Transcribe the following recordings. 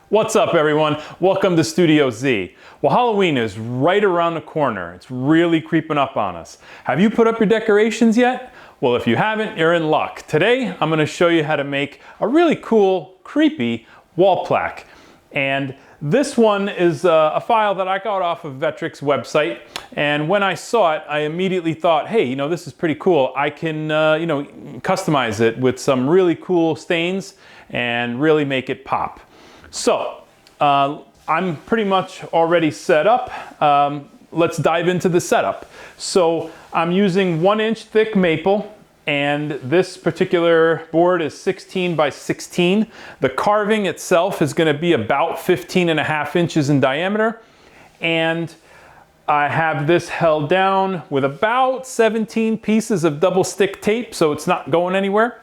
What's up, everyone? Welcome to Studio Z. Well, Halloween is right around the corner. It's really creeping up on us. Have you put up your decorations yet? Well, if you haven't, you're in luck. Today, I'm going to show you how to make a really cool, creepy wall plaque. And this one is a file that I got off of Vectric's website. And when I saw it, I immediately thought, hey, this is pretty cool. I can, customize it with some really cool stains and really make it pop. So, I'm pretty much already set up. Let's dive into the setup. So, I'm using 1-inch thick maple, and this particular board is 16 by 16. The carving itself is going to be about 15.5 inches in diameter, and I have this held down with about 17 pieces of double stick tape, so it's not going anywhere.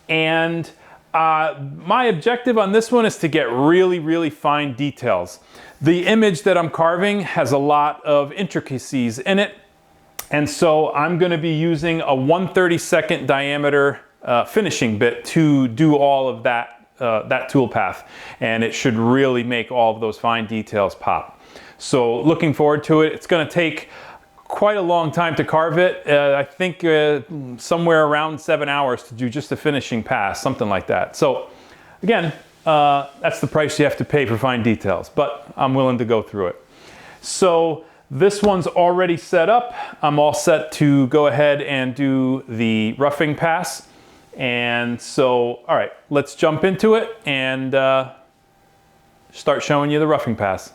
And my objective on this one is to get really, really fine details. The image that I'm carving has a lot of intricacies in it, and so I'm going to be using a 1/32 diameter finishing bit to do all of that tool path, and it should really make all of those fine details pop. So looking forward to it. It's going to take quite a long time to carve it. I think somewhere around 7 hours to do just the finishing pass, something like that. So again, that's the price you have to pay for fine details, but I'm willing to go through it. So this one's already set up. I'm all set to go ahead and do the roughing pass. And so, all right, let's jump into it and start showing you the roughing pass.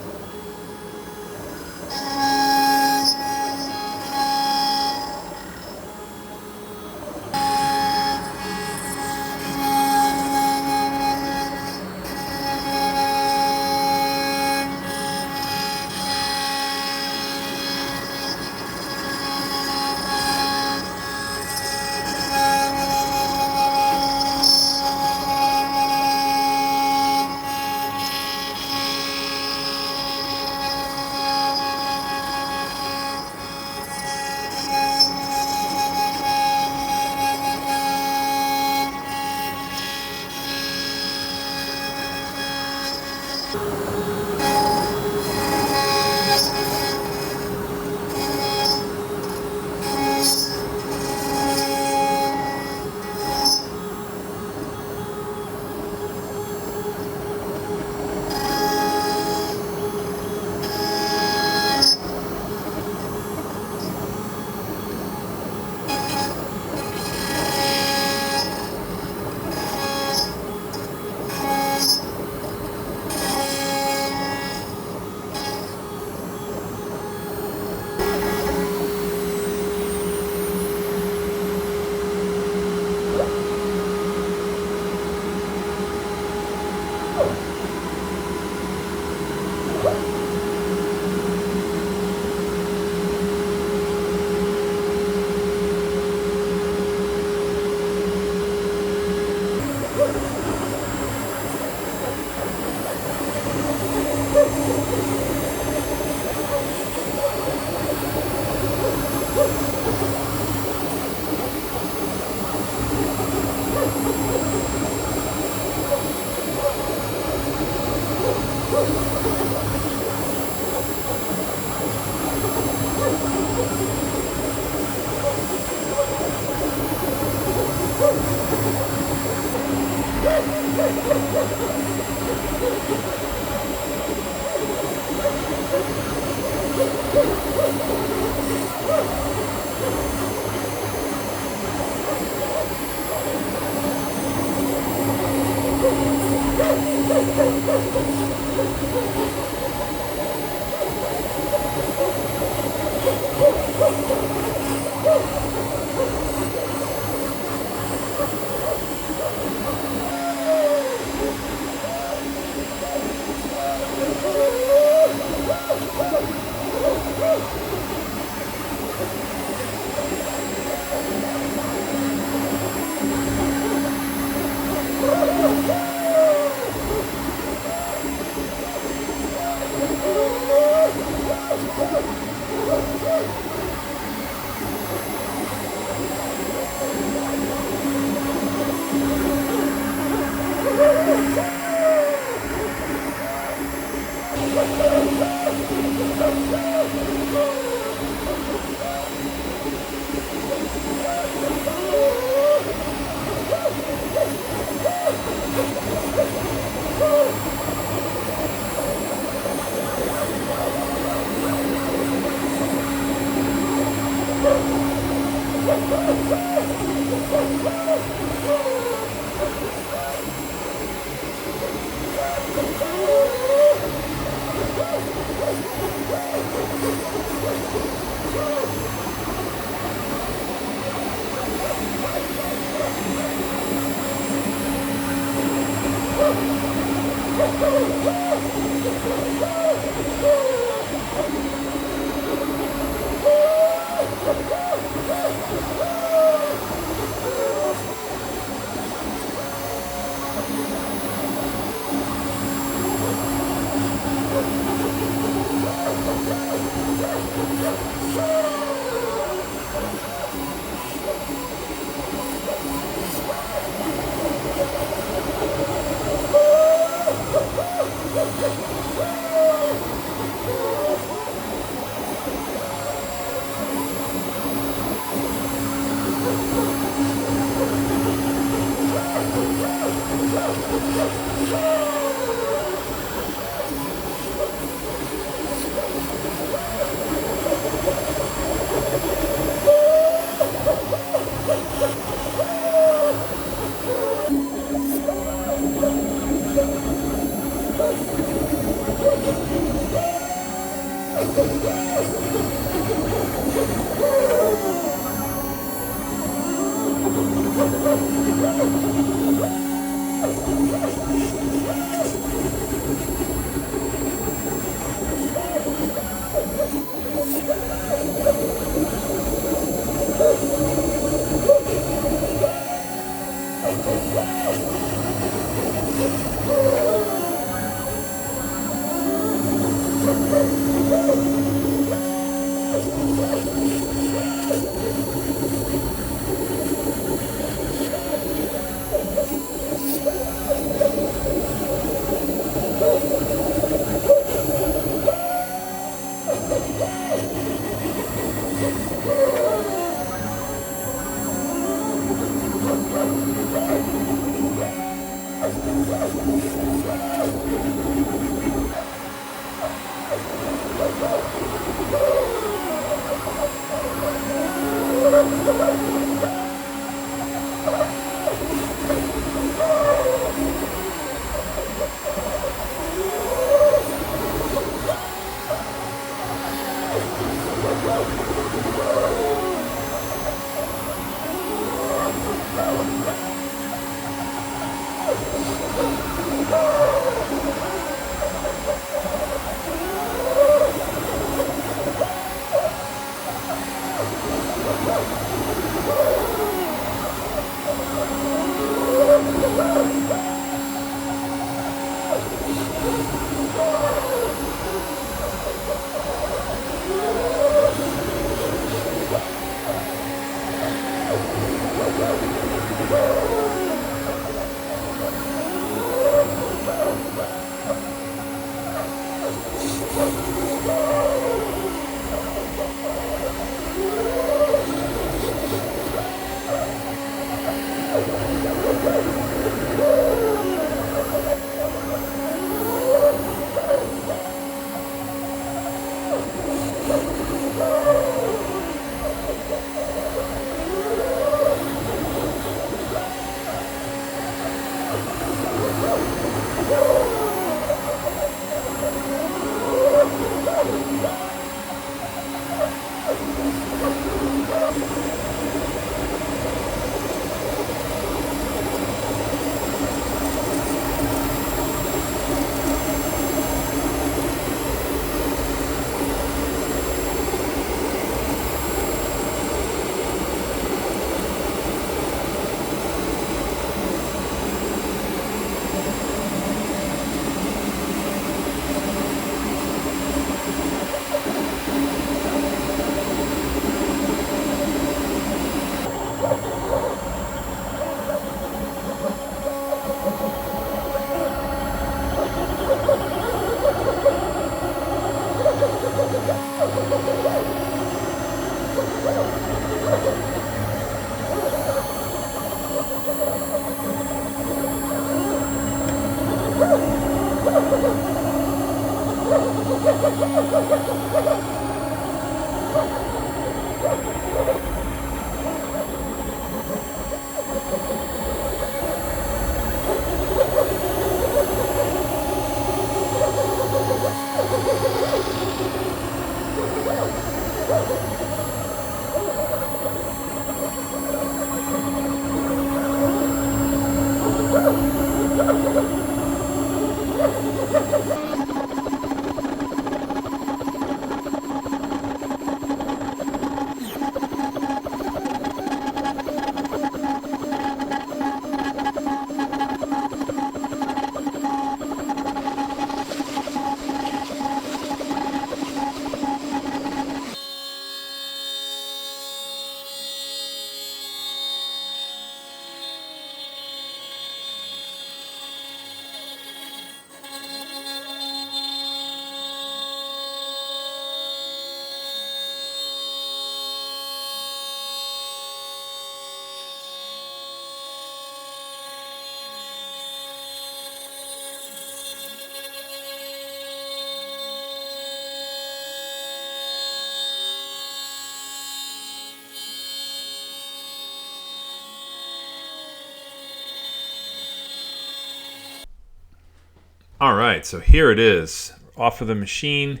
All right, so here it is, off of the machine,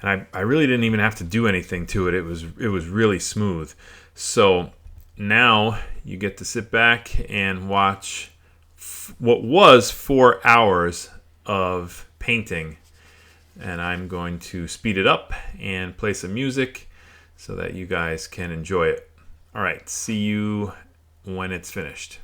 and I really didn't even have to do anything to it. It was really smooth. So now you get to sit back and watch what was 4 hours of painting, and I'm going to speed it up and play some music so that you guys can enjoy it. All right, see you when it's finished.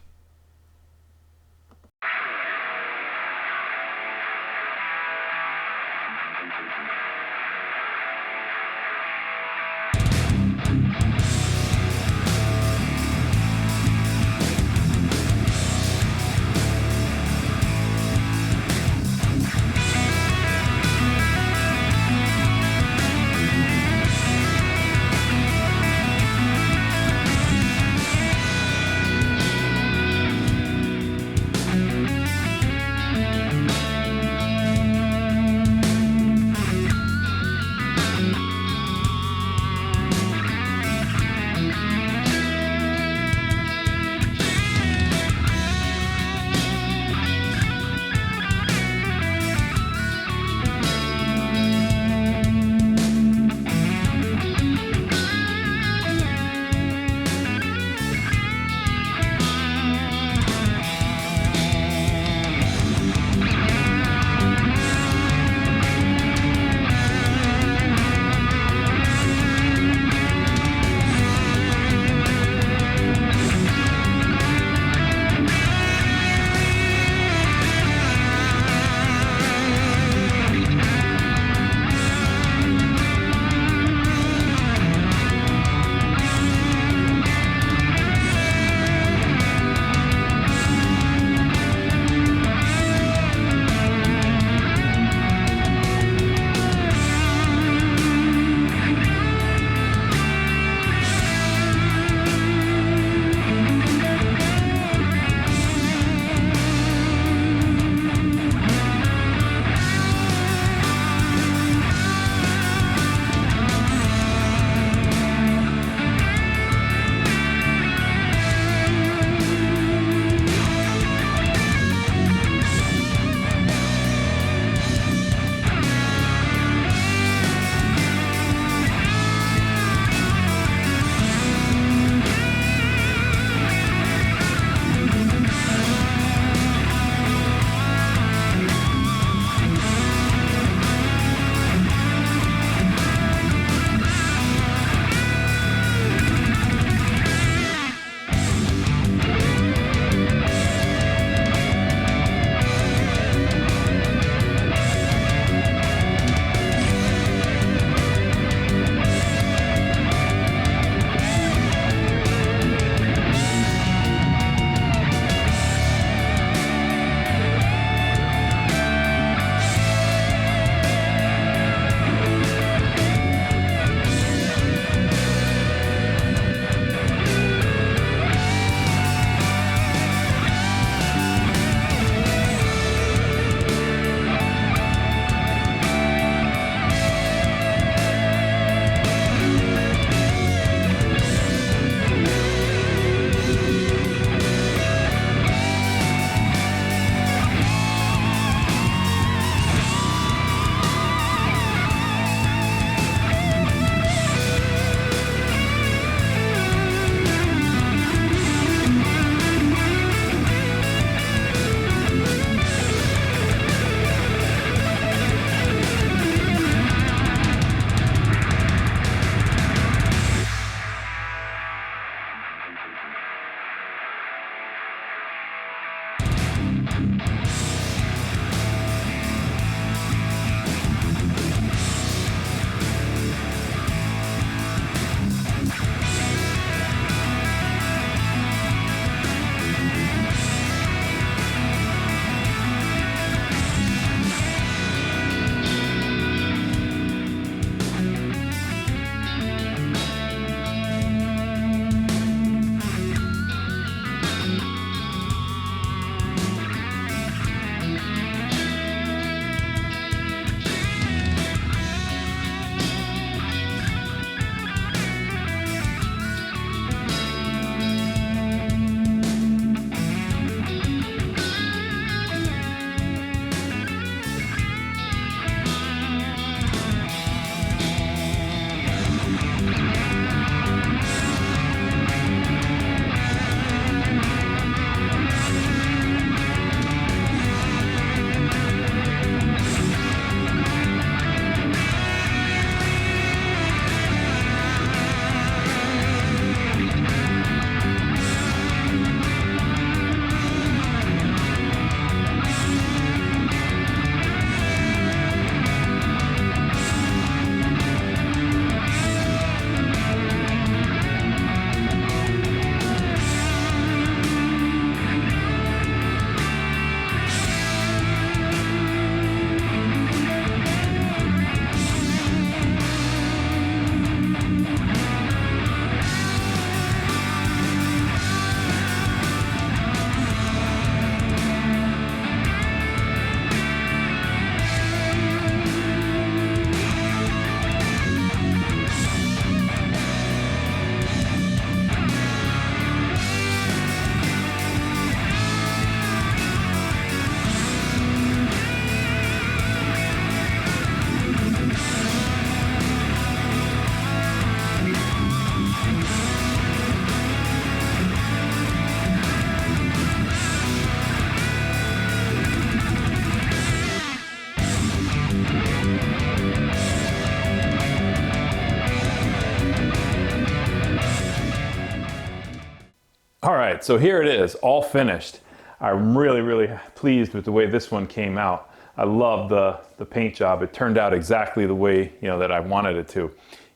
All right, so here it is, all finished. I'm really pleased with the way this one came out. I love the paint job. It turned out exactly the way, you know, that I wanted it to.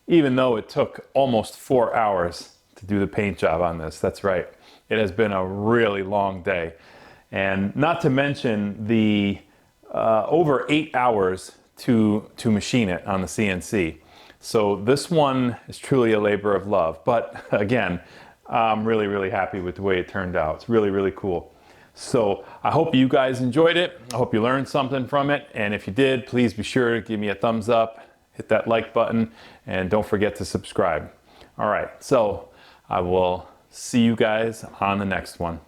Even though it took almost 4 hours to do the paint job on this. That's right. It has been a really long day. And not to mention the over 8 hours to machine it on the CNC. So this one is truly a labor of love. But again, I'm really happy with the way it turned out. It's really cool. So I hope you guys enjoyed it. I hope you learned something from it. And if you did, please be sure to give me a thumbs up, hit that like button, and don't forget to subscribe. All right, so I will see you guys on the next one.